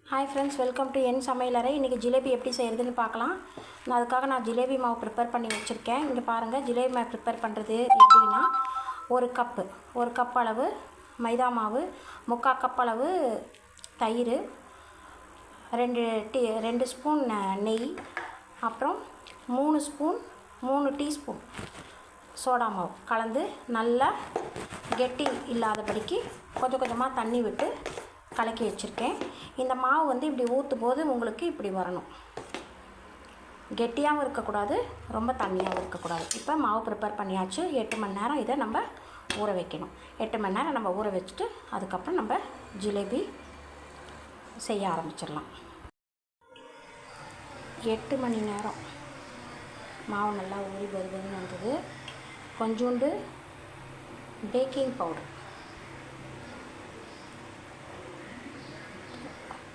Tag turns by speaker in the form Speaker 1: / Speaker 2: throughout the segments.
Speaker 1: Hi friends, welcome to என் சமையலறை. இன்றைக்கி ஜிலேபி எப்படி செய்கிறதுன்னு பார்க்கலாம். நான் ஜிலேபி மாவு ப்ரிப்பேர் பண்ணி வச்சுருக்கேன். இங்கே பாருங்கள், ஜிலேபி மாவு ப்ரிப்பேர் பண்ணுறது எப்படின்னா, ஒரு கப் அளவு மைதா மாவு, 3/4 கப் அளவு தயிர், 2 ஸ்பூன் நெய், அப்புறம் 3 டீஸ்பூன் சோடா மாவு கலந்து நல்லா கெட்டி இல்லாதபடிக்கு கொஞ்சம் கொஞ்சமாக தண்ணி விட்டு கலக்கி வச்சுருக்கேன். இந்த மாவு இப்படி ஊற்றும் போது உங்களுக்கு இப்படி வரணும். கெட்டியாகவும் இருக்கக்கூடாது, ரொம்ப தண்ணியாகவும் இருக்கக்கூடாது. இப்போ மாவு ப்ரிப்பேர் பண்ணியாச்சு. 8 மணி நேரம் இதை நம்ம ஊற வைக்கணும். 8 மணி நேரம் நம்ம ஊற வச்சுட்டு அதுக்கப்புறம் நம்ம ஜிலேபி செய்ய ஆரம்பிச்சிடலாம். 8 மணி நேரம் மாவு நல்லா ஊறி வருதுன்னு வந்தது. கொஞ்சோண்டு பேக்கிங் பவுடர்,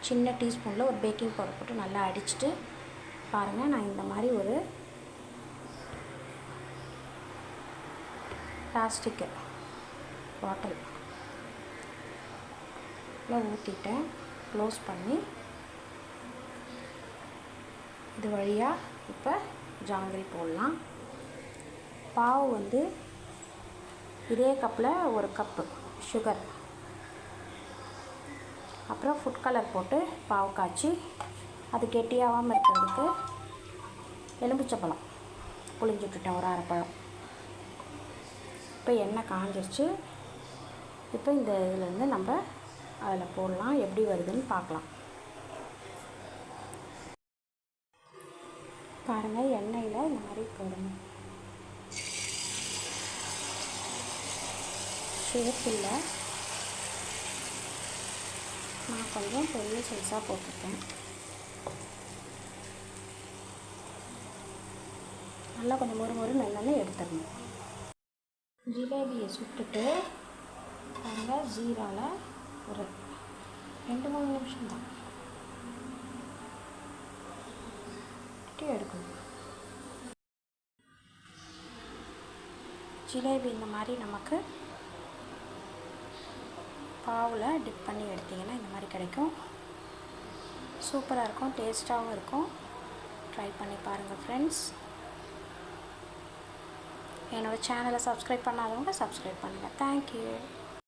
Speaker 1: சின்ன டீஸ்பூனில் ஒரு பேக்கிங் பவுடர் போட்டு நல்லா அடிச்சுட்டு பாருங்கள். நான் இந்த மாதிரி ஒரு பிளாஸ்டிக் பாட்டில் ஊற்றிட்டேன். க்ளோஸ் பண்ணி இது வழியாக இப்போ ஜாங்கிரி போடலாம். பாவு இதே கப்பில் ஒரு கப்பு சுகர், அப்புறம் ஃபுட் கலர் போட்டு பாவு காய்ச்சி அது கெட்டியாகாமல் இருக்கிறதுக்கு எலுமிச்சப்பழம் புளிஞ்சு விட்டுட்டேன், ஒரு அரைப்பழம். இப்போ எண்ணெய் காஞ்சிருச்சு. இப்போ இந்த இதுலேருந்து நம்ம அதில் போடலாம். எப்படி வருதுன்னு பார்க்கலாம். பாருங்கள், எண்ணெயில் இந்த மாதிரி போடணும். ஷேப்பில் நான் கொஞ்சம் பெரிய சைஸாக போட்டிருக்கேன். நல்லா கொஞ்சம் மொறு நல்லெண்ணெய் எடுத்துடணும். ஜிலேபியை சுட்டுட்டு பாருங்கள், ஜீராவில் ஒரு 2-3 நிமிஷம் தான் எடுக்கணும். ஜிலேபி இந்த மாதிரி நமக்கு பாவில் டிப் பண்ணி எடுத்திங்கன்னா இந்த மாதிரி கிடைக்கும். சூப்பராக இருக்கும், டேஸ்ட்டாகவும் இருக்கும். ட்ரை பண்ணி பாருங்கள் ஃப்ரெண்ட்ஸ். என்னோடய சேனலை சப்ஸ்கிரைப் பண்ணாதவங்க சப்ஸ்கிரைப் பண்ணுங்கள். தேங்க்யூ.